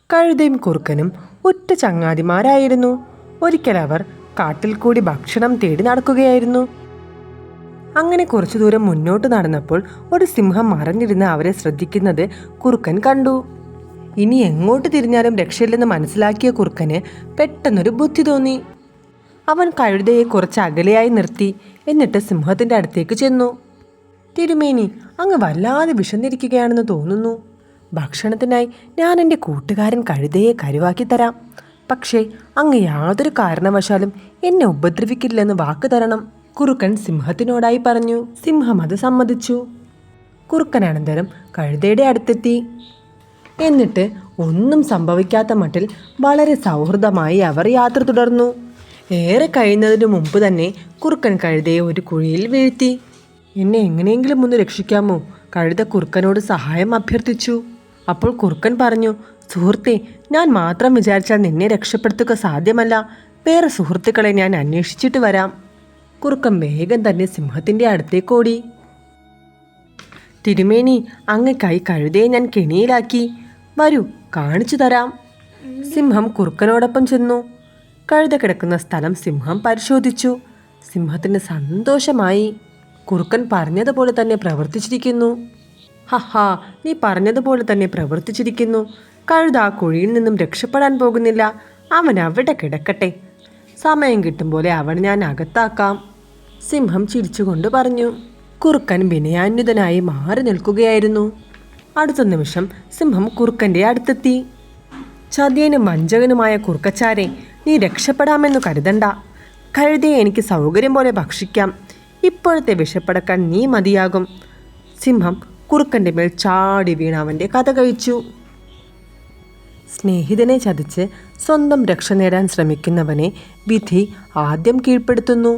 കഴുതയും കുറുക്കനും ഒറ്റ ചങ്ങാതിമാരായിരുന്നു. ഒരിക്കൽ അവർ കാട്ടിൽ കൂടി ഭക്ഷണം തേടി നടക്കുകയായിരുന്നു. അങ്ങനെ കുറച്ചു ദൂരം മുന്നോട്ട് നടന്നപ്പോൾ ഒരു സിംഹം മറഞ്ഞിരുന്ന് അവരെ ശ്രദ്ധിക്കുന്നത് കുറുക്കൻ കണ്ടു. ഇനി എങ്ങോട്ട് തിരിഞ്ഞാലും രക്ഷയില്ലെന്ന് മനസ്സിലാക്കിയ കുറുക്കന് പെട്ടെന്നൊരു ബുദ്ധി തോന്നി. അവൻ കഴുതയെ കുറച്ച് അകലെയായി നിർത്തി. എന്നിട്ട് സിംഹത്തിൻ്റെ അടുത്തേക്ക് ചെന്നു. തിരുമേനി, അങ്ങ് വല്ലാതെ വിശന്നിരിക്കുകയാണെന്ന് തോന്നുന്നു. ഭക്ഷണത്തിനായി ഞാൻ എൻ്റെ കൂട്ടുകാരൻ കഴുതയെ കരുവാക്കി തരാം. പക്ഷേ അങ്ങ് യാതൊരു കാരണവശാലും എന്നെ ഉപദ്രവിക്കില്ലെന്ന് വാക്ക് തരണം. കുറുക്കൻ സിംഹത്തിനോടായി പറഞ്ഞു. സിംഹം അത് സമ്മതിച്ചു. കുറുക്കൻ അനന്തരം കഴുതയുടെ അടുത്തെത്തി. എന്നിട്ട് ഒന്നും സംഭവിക്കാത്ത മട്ടിൽ വളരെ സൗഹൃദമായി അവർ യാത്ര തുടർന്നു. ഏറെ കഴിയുന്നതിനു മുമ്പ് തന്നെ കുറുക്കൻ കഴുതയെ ഒരു കുഴിയിൽ വീഴ്ത്തി. എന്നെ എങ്ങനെയെങ്കിലും ഒന്ന് രക്ഷിക്കാമോ? കഴുത കുറുക്കനോട് സഹായം അഭ്യർത്ഥിച്ചു. അപ്പോൾ കുറുക്കൻ പറഞ്ഞു, സുഹൃത്തെ, ഞാൻ മാത്രം വിചാരിച്ചാൽ നിന്നെ രക്ഷപ്പെടുത്തുക സാധ്യമല്ല. വേറെ സുഹൃത്തുക്കളെ ഞാൻ അന്വേഷിച്ചിട്ട് വരാം. കുറുക്കൻ വേഗം തന്നെ സിംഹത്തിൻ്റെ അടുത്തേക്ക് ഓടി. തിരുമേനി, അങ്ങക്കായി കഴുതയെ ഞാൻ കെണിയിലാക്കി. വരൂ, കാണിച്ചു തരാം. സിംഹം കുറുക്കനോടൊപ്പം ചെന്നു. കഴുത കിടക്കുന്ന സ്ഥലം സിംഹം പരിശോധിച്ചു. സിംഹത്തിന് സന്തോഷമായി. കുറുക്കൻ പറഞ്ഞതുപോലെ തന്നെ പ്രവർത്തിച്ചിരിക്കുന്നു. ഹഹാ, നീ പറഞ്ഞതുപോലെ തന്നെ പ്രവർത്തിച്ചിരിക്കുന്നു. കഴുത ആ കുഴിയിൽ നിന്നും രക്ഷപ്പെടാൻ പോകുന്നില്ല. അവൻ അവിടെ കിടക്കട്ടെ. സമയം കിട്ടും പോലെ അവൻ ഞാൻ അകത്താക്കാം. സിംഹം ചിരിച്ചുകൊണ്ട് പറഞ്ഞു. കുറുക്കൻ വിനയാന്വിതനായി മാറി നിൽക്കുകയായിരുന്നു. അടുത്ത നിമിഷം സിംഹം കുറുക്കൻ്റെ അടുത്തെത്തി. ചതിയനും വഞ്ചകനുമായ കുറുക്കച്ചാരെ, നീ രക്ഷപ്പെടാമെന്ന് കരുതണ്ട. കഴുതയെ എനിക്ക് സൗകര്യം പോലെ ഭക്ഷിക്കാം. ഇപ്പോഴത്തെ വിശപ്പടക്കാൻ നീ മതിയാകും. സിംഹം കുറുക്കൻ്റെ മേൽ ചാടി വീണ് അവൻ്റെ കഥ കഴിച്ചു. സ്നേഹിതനെ ചതിച്ച് സ്വന്തം രക്ഷ നേടാൻ ശ്രമിക്കുന്നവനെ വിധി ആദ്യം കീഴ്പ്പെടുത്തുന്നു.